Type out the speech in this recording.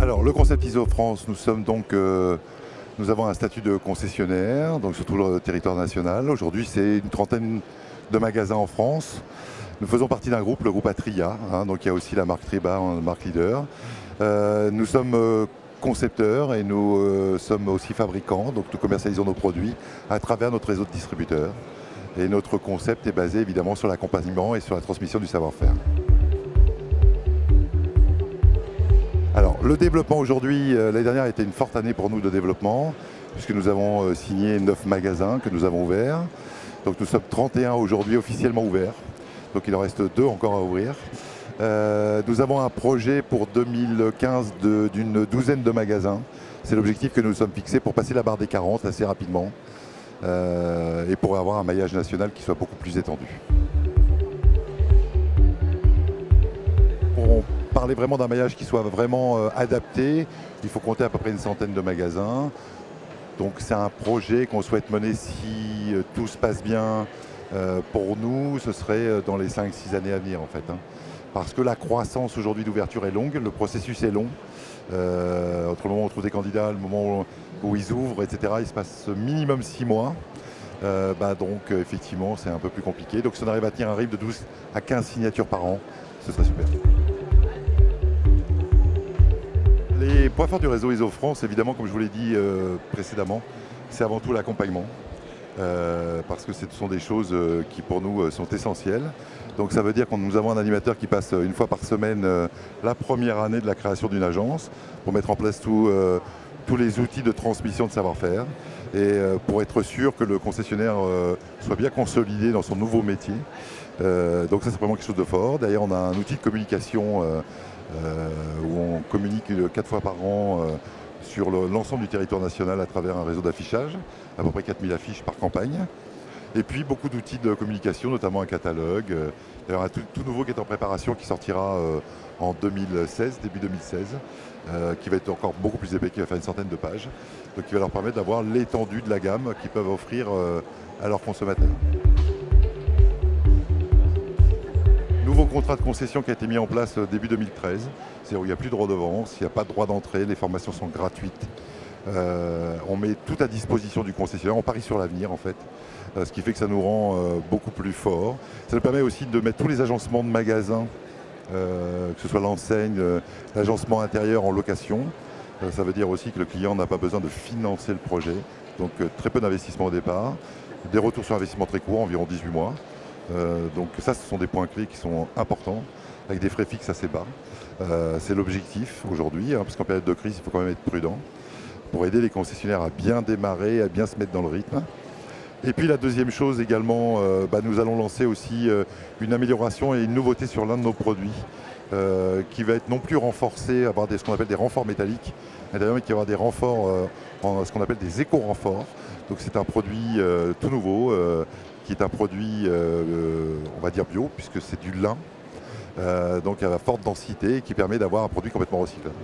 Alors, le concept ISO France, nous avons un statut de concessionnaire, donc sur tout le territoire national. Aujourd'hui, c'est une trentaine de magasins en France. Nous faisons partie d'un groupe, le groupe Atria, donc il y a aussi la marque Triba, marque leader. Nous sommes concepteurs et nous sommes aussi fabricants, donc nous commercialisons nos produits à travers notre réseau de distributeurs. Et notre concept est basé évidemment sur l'accompagnement et sur la transmission du savoir-faire. Alors, le développement aujourd'hui, l'année dernière a été une forte année pour nous de développement, puisque nous avons signé 9 magasins que nous avons ouverts. Donc nous sommes 31 aujourd'hui officiellement ouverts, donc il en reste 2 encore à ouvrir. Nous avons un projet pour 2015 d'une douzaine de magasins. C'est l'objectif que nous nous sommes fixés pour passer la barre des 40 assez rapidement et pour avoir un maillage national qui soit beaucoup plus étendu. Pour parler vraiment d'un maillage qui soit vraiment adapté, il faut compter à peu près une centaine de magasins. Donc c'est un projet qu'on souhaite mener si tout se passe bien. Pour nous, ce serait dans les 5-6 années à venir en fait. Parce que la croissance aujourd'hui d'ouverture est longue, le processus est long. Entre le moment où on trouve des candidats, le moment où ils ouvrent, etc., il se passe minimum 6 mois. Donc effectivement, c'est un peu plus compliqué. Donc si on arrive à tenir un rythme de 12 à 15 signatures par an, ce serait super. Les points forts du réseau ISO France, évidemment, comme je vous l'ai dit précédemment, c'est avant tout l'accompagnement. Parce que ce sont des choses qui pour nous sont essentielles. Donc ça veut dire que nous avons un animateur qui passe une fois par semaine la première année de la création d'une agence pour mettre en place tous les outils de transmission de savoir-faire et pour être sûr que le concessionnaire soit bien consolidé dans son nouveau métier. Donc ça c'est vraiment quelque chose de fort. D'ailleurs on a un outil de communication où on communique 4 fois par an sur l'ensemble du territoire national à travers un réseau d'affichage, à peu près 4000 affiches par campagne. Et puis beaucoup d'outils de communication, notamment un catalogue. D'ailleurs un tout nouveau qui est en préparation, qui sortira en 2016, début 2016, qui va être encore beaucoup plus épais, qui va faire une centaine de pages, donc qui va leur permettre d'avoir l'étendue de la gamme qu'ils peuvent offrir à leurs consommateurs. Nouveau contrat de concession qui a été mis en place début 2013, c'est-à-dire où il n'y a plus de redevance, il n'y a pas de droit d'entrée, les formations sont gratuites. On met tout à disposition du concessionnaire, on parie sur l'avenir en fait, ce qui fait que ça nous rend beaucoup plus forts. Ça nous permet aussi de mettre tous les agencements de magasins, que ce soit l'enseigne, l'agencement intérieur en location. Ça veut dire aussi que le client n'a pas besoin de financer le projet, donc très peu d'investissement au départ, des retours sur investissement très courts, environ 18 mois. Donc ça, ce sont des points clés qui sont importants, avec des frais fixes assez bas. C'est l'objectif aujourd'hui, parce qu'en période de crise, il faut quand même être prudent, pour aider les concessionnaires à bien démarrer, à bien se mettre dans le rythme. Et puis la deuxième chose également, nous allons lancer aussi une amélioration et une nouveauté sur l'un de nos produits, qui va être non plus renforcé, avoir ce qu'on appelle des renforts métalliques, mais d'ailleurs qui va avoir des renforts, ce qu'on appelle des éco-renforts. Donc c'est un produit tout nouveau, qui est un produit, on va dire bio, puisque c'est du lin, donc à forte densité, qui permet d'avoir un produit complètement recyclable.